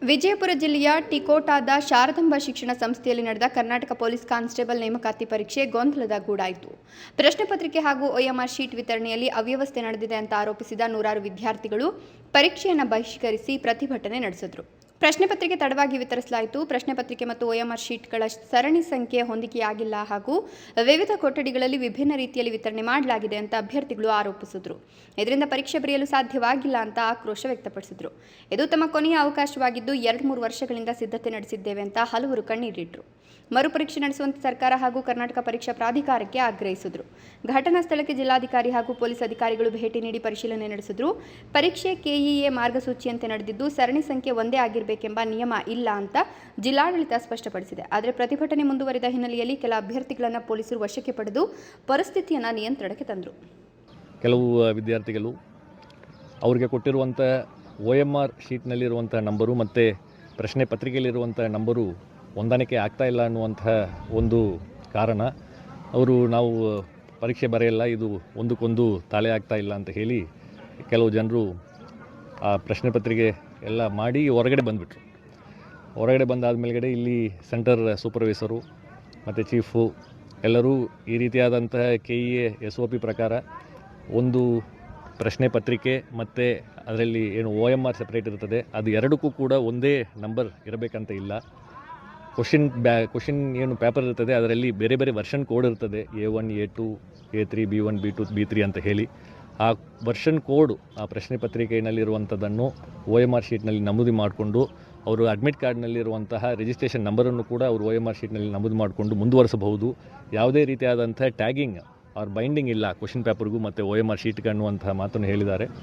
ವಿಜಯಪುರ ಜಿಲ್ಲೆಯ ಟಿಕೋಟಾದ ಶಾರದಾಂಬಾ ಶಿಕ್ಷಣ ಸಂಸ್ಥೆಯಲ್ಲಿ ನಡೆದ ಕರ್ನಾಟಕ ಪೊಲೀಸ್ ಕಾನ್ಸ್ಟೇಬಲ್ ನೇಮಕಾತಿ ಪರೀಕ್ಷೆ ಗೊಂದಲದ ಗೂಡಾಯಿತು. ಪ್ರಶ್ನೆ ಪತ್ರಿಕೆ ಹಾಗೂ OMR ಶೀಟ್ ವಿತರಣೆಯಲ್ಲಿ ಅವ್ಯವಸ್ಥೆ ನಡೆದಿದೆ ಅಂತ ಆರೋಪಿಸಿದ ನೂರಾರು ವಿದ್ಯಾರ್ಥಿಗಳು ಪರೀಕ್ಷೆಯನ್ನು ಬಹಿಷ್ಕರಿಸಿ ಪ್ರತಿಭಟನೆ ನಡೆಸಿದರು. ಪ್ರಶ್ನೆ ಪತ್ರಿಕೆ ತಡವಾಗಿ ವಿತರಿಸಲಾಯಿತು. ಪ್ರಶ್ನೆ ಪತ್ರಿಕೆ ಮತ್ತು OMR ಶೀಟ್ಗಳ ಸರಣಿ ಸಂಖ್ಯೆ ಹೊಂದಿಕೆಯಾಗಿಲ್ಲ ಹಾಗೂ ವಿವಿಧ ಕೊಠಡಿಗಳಲ್ಲಿ ವಿಭಿನ್ನ ರೀತಿಯಲ್ಲಿ ವಿತರಣೆ ಮಾಡಲಾಗಿದೆ ಅಂತ ಅಭ್ಯರ್ಥಿಗಳು ಆರೋಪಿಸಿದರು. ಇದರಿಂದ ಪರೀಕ್ಷೆ ಬರೆಯಲು ಸಾಧ್ಯವಾಗಿಲ್ಲ ಅಂತ ಆಕ್ರೋಶ ವ್ಯಕ್ತಪಡಿಸಿದರು. ಇದು ತಮ್ಮ ಕೊನೆಯ ಅವಕಾಶವಾಗಿದ್ದು 2-3 ವರ್ಷಗಳಿಂದ ಸಿದ್ಧತೆ ನಡೆಸಿದ್ದೇವೆ ಅಂತ ಹಲವರು ಕಣ್ಣೀರಿಟ್ಟರು. ಮರುಪರೀಕ್ಷೆ ನಡೆಸುವಂತೆ ಸರ್ಕಾರ ಹಾಗೂ ಕರ್ನಾಟಕ ಪರೀಕ್ಷಾ ಪ್ರಾಧಿಕಾರಕ್ಕೆ ಆಗ್ರಹಿಸಿದರು. ಘಟನಾ ಸ್ಥಳಕ್ಕೆ ಜಿಲ್ಲಾಧಿಕಾರಿ ಹಾಗೂ ಪೊಲೀಸ್ ಅಧಿಕಾರಿಗಳು ಭೇಟಿ ನೀಡಿ ಪರಿಶೀಲನೆ ನಡೆಸಿದರು. ಪರೀಕ್ಷೆ KEA ಮಾರ್ಗಸೂಚಿಯಂತೆ ನಡೆದಿದ್ದು ಸರಣಿ ಸಂಖ್ಯೆ ಒಂದೇ ಆಗಿರಬೇಕೆಂಬ ನಿಯಮ ಇಲ್ಲ ಅಂತ ಜಿಲ್ಲಾಡಳಿತ ಸ್ಪಷ್ಟಪಡಿಸಿದೆ. ಆದರೆ ಪ್ರತಿಭಟನೆ ಮುಂದುವರಿದ ಹಿನ್ನೆಲೆಯಲ್ಲಿ ಕೆಲ ಅಭ್ಯರ್ಥಿಗಳನ್ನು ಪೊಲೀಸರು ವಶಕ್ಕೆ ಪಡೆದು ಪರಿಸ್ಥಿತಿಯನ್ನು ನಿಯಂತ್ರಣಕ್ಕೆ ತಂದರು. ಕೆಲವು ವಿದ್ಯಾರ್ಥಿಗಳು ಅವರಿಗೆ ಕೊಟ್ಟಿರುವಂಥ OMR ಶೀಟ್ನಲ್ಲಿರುವಂಥ ನಂಬರು ಮತ್ತು ಪ್ರಶ್ನೆ ಪತ್ರಿಕೆಯಲ್ಲಿರುವಂಥ ನಂಬರು ಹೊಂದಾಣಿಕೆ ಆಗ್ತಾ ಇಲ್ಲ ಅನ್ನುವಂಥ ಒಂದು ಕಾರಣ ನಾವು ಪರೀಕ್ಷೆ ಬರೆಯಲ್ಲ, ಇದು ಒಂದಕ್ಕೊಂದು ತಾಳೆ ಆಗ್ತಾ ಇಲ್ಲ ಅಂತ ಹೇಳಿ ಕೆಲವು ಜನರು ಆ ಪ್ರಶ್ನೆ ಪತ್ರಿಕೆ ಎಲ್ಲ ಮಾಡಿ ಹೊರಗಡೆ ಬಂದುಬಿಟ್ರು. ಹೊರಗಡೆ ಬಂದಾದ ಮೇಲ್ಗಡೆ ಇಲ್ಲಿ ಸೆಂಟರ್ ಸೂಪರ್ವೈಸರು ಮತ್ತು ಚೀಫು ಎಲ್ಲರೂ ಈ ರೀತಿಯಾದಂತಹ KEA SOP ಪ್ರಕಾರ ಒಂದು ಪ್ರಶ್ನೆ ಪತ್ರಿಕೆ ಮತ್ತು ಅದರಲ್ಲಿ ಏನು OMR ಸಪ್ರೇಟ್ ಇರ್ತದೆ, ಅದು ಎರಡಕ್ಕೂ ಕೂಡ ಒಂದೇ ನಂಬರ್ ಇರಬೇಕಂತ ಇಲ್ಲ. ಕ್ವಶನ್ ಏನು ಪೇಪರ್ ಇರ್ತದೆ ಅದರಲ್ಲಿ ಬೇರೆ ಬೇರೆ ವರ್ಷನ್ ಕೋಡ್ ಇರ್ತದೆ, A1, A2, A3, B1, B2, B3 ಅಂತ ಹೇಳಿ ಆ ವರ್ಷನ್ ಕೋಡ್ ಆ ಪ್ರಶ್ನೆ ಪತ್ರಿಕೆಯಲ್ಲಿರುವಂಥದ್ದನ್ನು OMR ಶೀಟ್ನಲ್ಲಿ ನಮೂದು ಮಾಡಿಕೊಂಡು ಅವರು ಅಡ್ಮಿಟ್ ಕಾರ್ಡ್ನಲ್ಲಿರುವಂತಹ ರಿಜಿಸ್ಟ್ರೇಷನ್ ನಂಬರನ್ನು ಕೂಡ ಅವರು OMR ಶೀಟ್ನಲ್ಲಿ ನಮೂದು ಮಾಡಿಕೊಂಡು ಮುಂದುವರಿಸಬಹುದು. ಯಾವುದೇ ರೀತಿಯಾದಂಥ ಟ್ಯಾಗಿಂಗ್ ಆರ್ ಬೈಂಡಿಂಗ್ ಇಲ್ಲ ಕ್ವಶನ್ ಪೇಪರ್ಗೂ ಮತ್ತು OMR ಶೀಟ್ಗೆ ಅನ್ನುವಂತಹ ಮಾತನ್ನು ಹೇಳಿದ್ದಾರೆ.